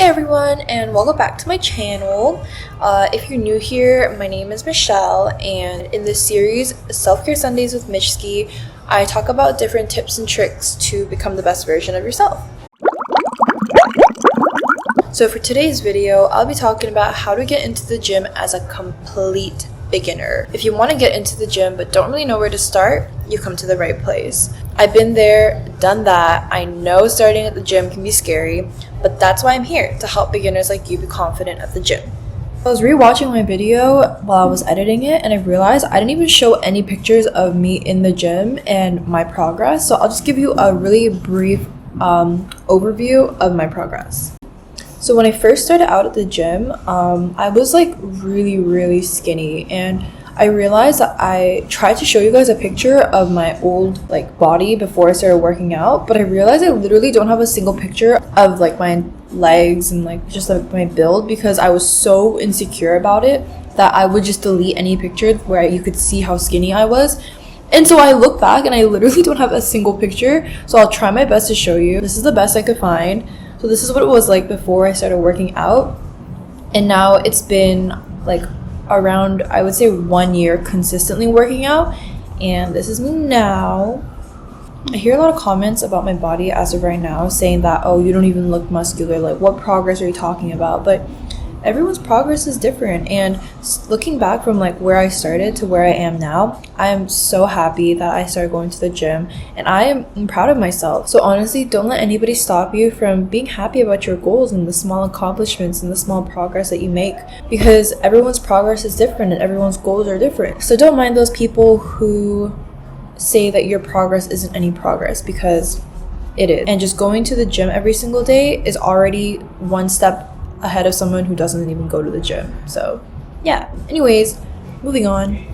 everyone, and welcome back to my channel. If you're new here, my name is Michelle, and in this series, Self-Care Sundays with Michski, I talk about different tips and tricks to become the best version of yourself. So for today's video, I'll be talking about how to get into the gym as a complete beginner. If you want to get into the gym but don't really know where to start, you come to the right place. I've been there, done that. I know starting at the gym can be scary, but that's why I'm here, to help beginners like you be confident at the gym. I was rewatching my video while I was editing it, and I realized I didn't even show any pictures of me in the gym and my progress, so I'll just give you a really brief overview of my progress. So when I first started out at the gym, I was like really skinny, and I realized that I tried to show you guys a picture of my old body before I started working out, but I realized I literally don't have a single picture of my legs and just my build, because I was so insecure about it that I would just delete any picture where you could see how skinny I was. And so I look back and I literally don't have a single picture, so I'll try my best to show you. This is the best I could find. So this is what it was like before I started working out, and now it's been around, I would say, 1 year consistently working out, and this is me now. I hear a lot of comments about my body as of right now saying that, oh, you don't even look muscular, what progress are you talking about? But everyone's progress is different, and looking back from where I started to where I am now, I am so happy that I started going to the gym, and I am proud of myself. So honestly, don't let anybody stop you from being happy about your goals and the small accomplishments and the small progress that you make, because everyone's progress is different and everyone's goals are different. So don't mind those people who say that your progress isn't any progress, because it is. And just going to the gym every single day is already one step ahead of someone who doesn't even go to the gym. So yeah, anyways, moving on.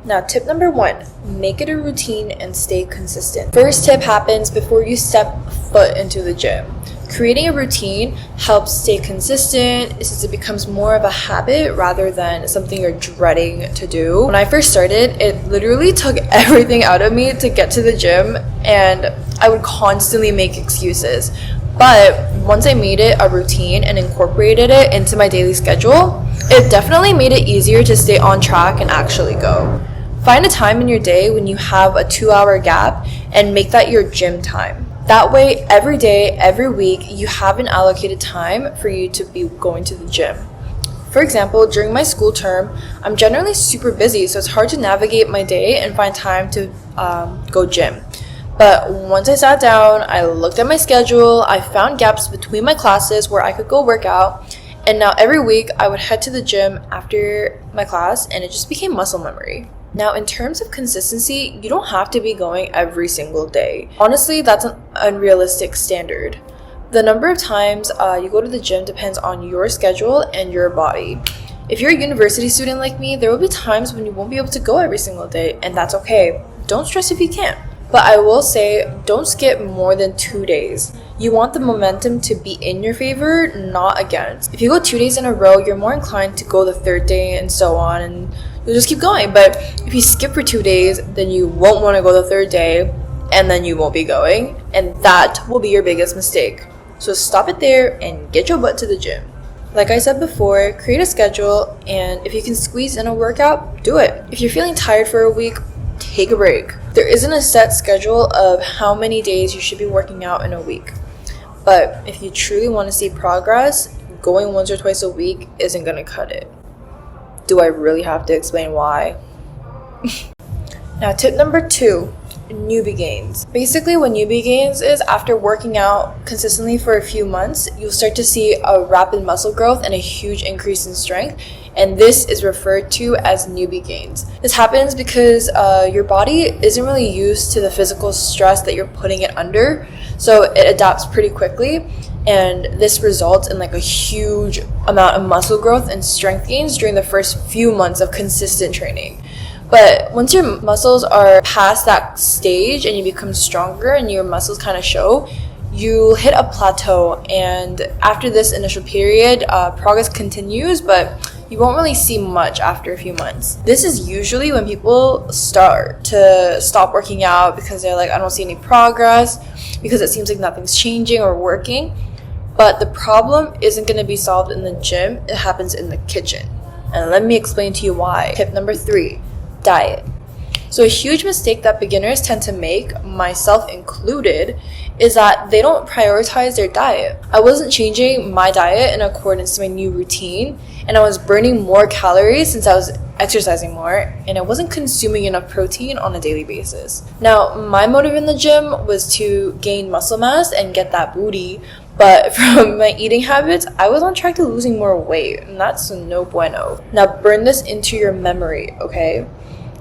Now, tip number 1, make it a routine and stay consistent. First tip happens before you step foot into the gym. Creating a routine helps stay consistent, since it becomes more of a habit rather than something you're dreading to do. When I first started, it literally took everything out of me to get to the gym, and I would constantly make excuses. But once I made it a routine and incorporated it into my daily schedule, it definitely made it easier to stay on track and actually go. Find a time in your day when you have a 2-hour gap and make that your gym time. That way, every day, every week, you have an allocated time for you to be going to the gym. For example, during my school term, I'm generally super busy, so it's hard to navigate my day and find time to go gym. But once I sat down, I looked at my schedule, I found gaps between my classes where I could go work out, and now every week I would head to the gym after my class, and it just became muscle memory. Now, in terms of consistency, you don't have to be going every single day. Honestly, that's an unrealistic standard. The number of times you go to the gym depends on your schedule and your body. If you're a university student like me, there will be times when you won't be able to go every single day, and that's okay. Don't stress if you can't. But I will say, don't skip more than 2 days. You want the momentum to be in your favor, not against. If you go 2 days in a row, you're more inclined to go the third day and so on, and you'll just keep going. But if you skip for 2 days, then you won't want to go the third day, and then you won't be going, and that will be your biggest mistake. So stop it there and get your butt to the gym. Like I said before, create a schedule, and if you can squeeze in a workout, do it. If you're feeling tired for a week, take a break. There isn't a set schedule of how many days you should be working out in a week. But if you truly want to see progress, going once or twice a week isn't going to cut it. Do I really have to explain why? Now, tip number 2, newbie gains. Basically, what newbie gains is, after working out consistently for a few months, you'll start to see a rapid muscle growth and a huge increase in strength, and this is referred to as newbie gains. This happens because your body isn't really used to the physical stress that you're putting it under, so it adapts pretty quickly, and this results in a huge amount of muscle growth and strength gains during the first few months of consistent training. But once your muscles are past that stage and you become stronger and your muscles kind of show, you hit a plateau, and after this initial period, progress continues, but you won't really see much after a few months. This is usually when people start to stop working out because they're like, I don't see any progress, because it seems like nothing's changing or working. But the problem isn't going to be solved in the gym, it happens in the kitchen. And let me explain to you why. Tip number 3, diet. So a huge mistake that beginners tend to make, myself included, is that they don't prioritize their diet. I wasn't changing my diet in accordance to my new routine, and I was burning more calories since I was exercising more, and I wasn't consuming enough protein on a daily basis. Now, my motive in the gym was to gain muscle mass and get that booty, but from my eating habits, I was on track to losing more weight, and that's no bueno. Now, burn this into your memory, okay?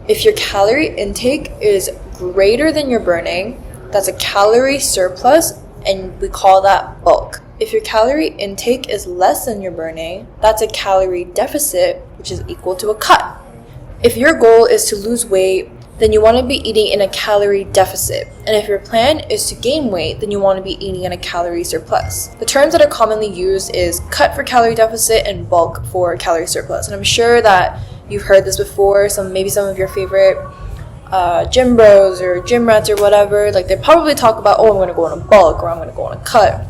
If your calorie intake is greater than your burning, that's a calorie surplus, and we call that bulk. If your calorie intake is less than your burning, that's a calorie deficit, which is equal to a cut. If your goal is to lose weight, then you want to be eating in a calorie deficit. And if your plan is to gain weight, then you want to be eating in a calorie surplus. The terms that are commonly used is cut for calorie deficit and bulk for calorie surplus. And I'm sure that you've heard this before. Maybe some of your favorite gym bros or gym rats or whatever, like they probably talk about, oh, I'm going to go on a bulk or I'm going to go on a cut.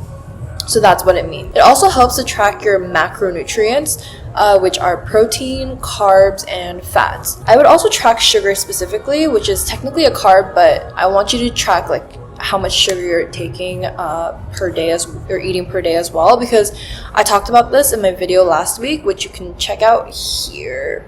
So that's what it means. It also helps to track your macronutrients, which are protein, carbs, and fats. I would also track sugar specifically, which is technically a carb, but I want you to track like how much sugar you're taking per day or eating per day as well, because I talked about this in my video last week, which you can check out here.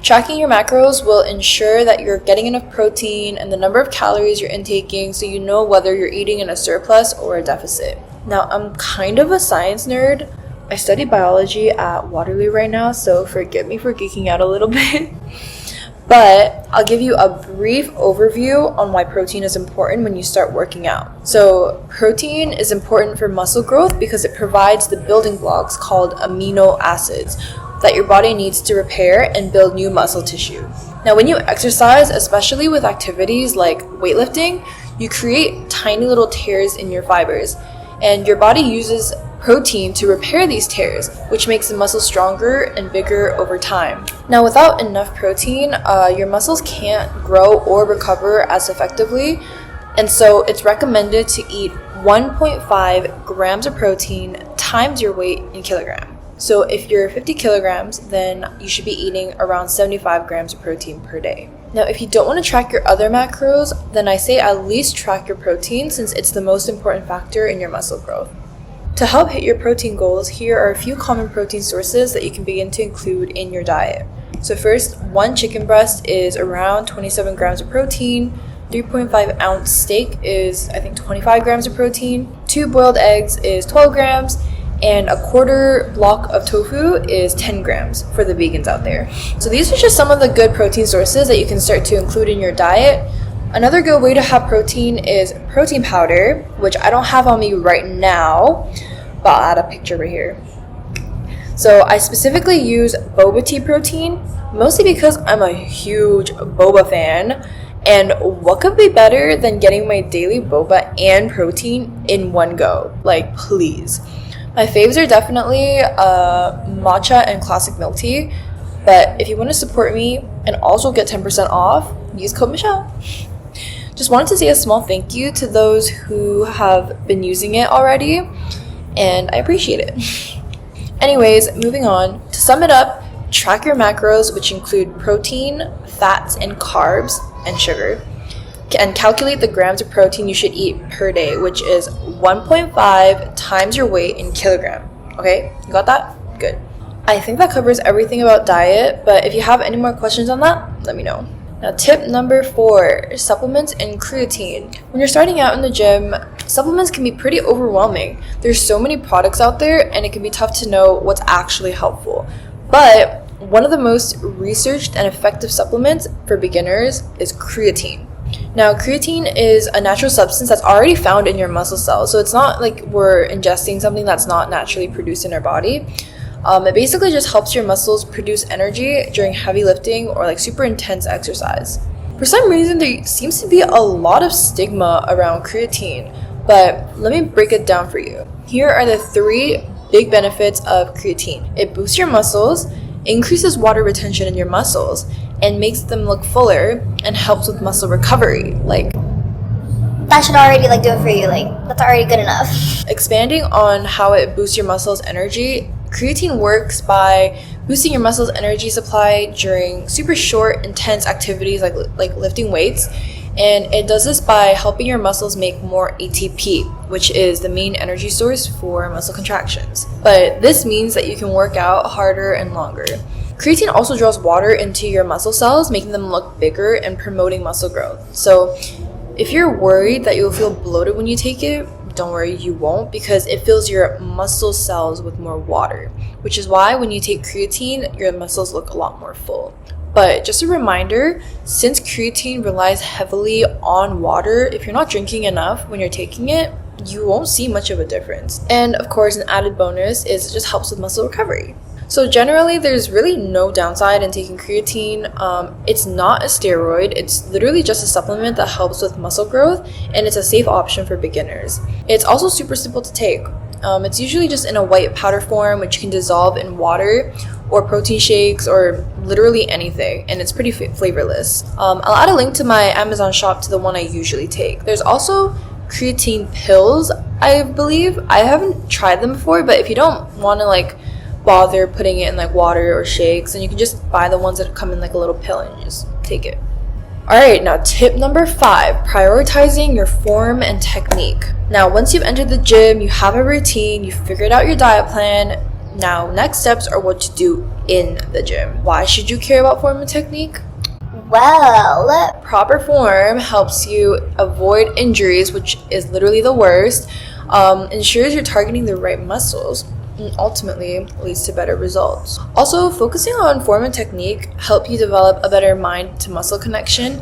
Tracking your macros will ensure that you're getting enough protein and the number of calories you're intaking, so you know whether you're eating in a surplus or a deficit. Now, I'm kind of a science nerd. I study biology at Waterloo right now, so forgive me for geeking out a little bit. But I'll give you a brief overview on why protein is important when you start working out. So protein is important for muscle growth because it provides the building blocks called amino acids that your body needs to repair and build new muscle tissue. Now, when you exercise, especially with activities like weightlifting, you create tiny little tears in your fibers, and your body uses protein to repair these tears, which makes the muscle stronger and bigger over time. Now, without enough protein, your muscles can't grow or recover as effectively, and so it's recommended to eat 1.5 grams of protein times your weight in kilograms. So if you're 50 kilograms, then you should be eating around 75 grams of protein per day. Now, if you don't want to track your other macros, then I say at least track your protein, since it's the most important factor in your muscle growth. To help hit your protein goals, here are a few common protein sources that you can begin to include in your diet. So first, 1 chicken breast is around 27 grams of protein. 3.5 ounce steak is, I think, 25 grams of protein. 2 boiled eggs is 12 grams. And a quarter block of tofu is 10 grams for the vegans out there. So these are just some of the good protein sources that you can start to include in your diet. Another good way to have protein is protein powder, which I don't have on me right now, but I'll add a picture right here. So I specifically use boba tea protein, mostly because I'm a huge boba fan. And what could be better than getting my daily boba and protein in one go? Like, please. My faves are definitely matcha and classic milk tea, but if you want to support me and also get 10% off, use code Michelle. Just wanted to say a small thank you to those who have been using it already, and I appreciate it. Anyways, moving on. To sum it up, track your macros, which include protein, fats, and carbs, and sugar. And calculate the grams of protein you should eat per day, which is 1.5 times your weight in kilogram. Okay, you got that? Good. I think that covers everything about diet, but if you have any more questions on that, let me know. Now, tip number 4, supplements and creatine. When you're starting out in the gym, supplements can be pretty overwhelming. There's so many products out there, and it can be tough to know what's actually helpful. But one of the most researched and effective supplements for beginners is creatine. Now, creatine is a natural substance that's already found in your muscle cells, so it's not like we're ingesting something that's not naturally produced in our body. It basically just helps your muscles produce energy during heavy lifting or like super intense exercise. For some reason, there seems to be a lot of stigma around creatine, but let me break it down for you. Here are the 3 big benefits of creatine. It boosts your muscles, increases water retention in your muscles, and makes them look fuller, and helps with muscle recovery. Like, that should already like do it for you. Like that's already good enough. Expanding on how it boosts your muscles' energy, creatine works by boosting your muscles' energy supply during super short, intense activities like lifting weights. And it does this by helping your muscles make more ATP, which is the main energy source for muscle contractions. But this means that you can work out harder and longer. Creatine also draws water into your muscle cells, making them look bigger and promoting muscle growth. So if you're worried that you'll feel bloated when you take it, don't worry, you won't, because it fills your muscle cells with more water, which is why when you take creatine, your muscles look a lot more full. But just a reminder, since creatine relies heavily on water, if you're not drinking enough when you're taking it, you won't see much of a difference. And of course, an added bonus is it just helps with muscle recovery. So generally, there's really no downside in taking creatine. It's not a steroid. It's literally just a supplement that helps with muscle growth, and it's a safe option for beginners. It's also super simple to take. It's usually just in a white powder form, which you can dissolve in water or protein shakes or literally anything, and it's pretty flavorless. I'll add a link to my Amazon shop to the one I usually take. There's also creatine pills, I believe. I haven't tried them before, but if you don't want to bother putting it in water or shakes, and you can just buy the ones that come in a little pill and you just take it. Alright, now tip number 5, prioritizing your form and technique. Now once you've entered the gym, you have a routine, you've figured out your diet plan. Now next steps are what to do in the gym. Why should you care about form and technique? Well, proper form helps you avoid injuries, which is literally the worst, ensures you're targeting the right muscles, and ultimately leads to better results. Also, focusing on form and technique help you develop a better mind to muscle connection,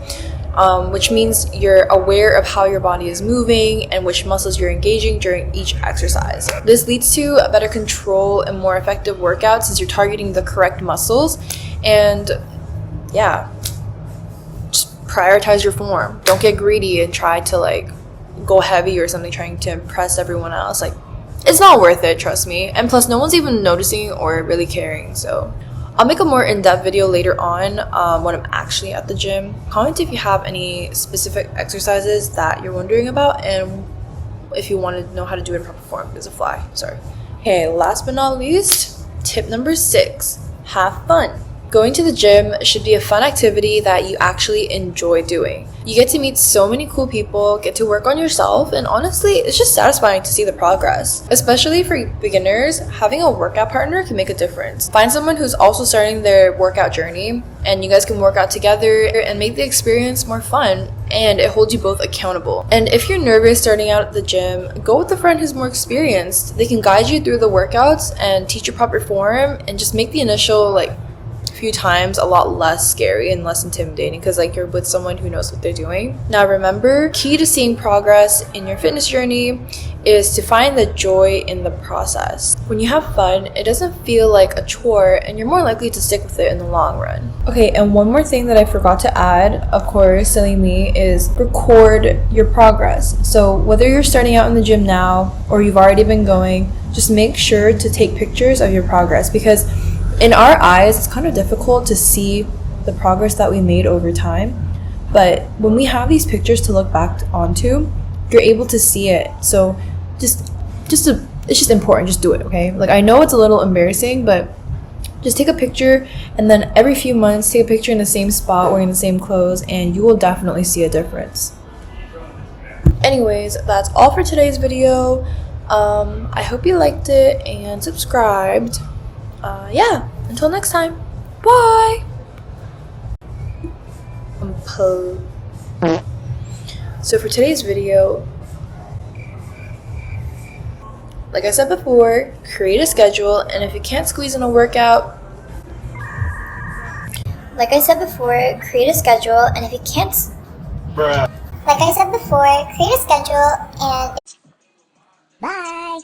which means you're aware of how your body is moving and which muscles you're engaging during each exercise. This leads to a better control and more effective workout since you're targeting the correct muscles. And yeah, just prioritize your form. Don't get greedy and try to go heavy or something trying to impress everyone else. It's not worth it, trust me. And plus, no one's even noticing or really caring. So I'll make a more in-depth video later on when I'm actually at the gym. Comment if you have any specific exercises that you're wondering about and if you want to know how to do it in proper form. There's a fly, sorry. Okay, last but not least, tip number 6, have fun. Going to the gym should be a fun activity that you actually enjoy doing. You get to meet so many cool people, get to work on yourself, and honestly, it's just satisfying to see the progress. Especially for beginners, having a workout partner can make a difference. Find someone who's also starting their workout journey, and you guys can work out together and make the experience more fun, and it holds you both accountable. And if you're nervous starting out at the gym, go with a friend who's more experienced. They can guide you through the workouts and teach you proper form and just make the initial few times a lot less scary and less intimidating because you're with someone who knows what they're doing. Now remember, key to seeing progress in your fitness journey is to find the joy in the process. When you have fun, it doesn't feel like a chore and you're more likely to stick with it in the long run. Okay, and one more thing that I forgot to add, of course, silly me, is record your progress. So whether you're starting out in the gym now or you've already been going, just make sure to take pictures of your progress because in our eyes, it's kind of difficult to see the progress that we made over time. But when we have these pictures to look back onto, you're able to see it. So it's just important. Just do it, okay? I know it's a little embarrassing, but just take a picture and then every few months, take a picture in the same spot, wearing the same clothes, and you will definitely see a difference. Anyways, that's all for today's video. I hope you liked it and subscribed. Yeah, until next time, bye! So for today's video, like I said before, create a schedule, and if you can't squeeze in a workout, like I said before, create a schedule, and if you can't, Bruh. like I said before, create a schedule, and bye!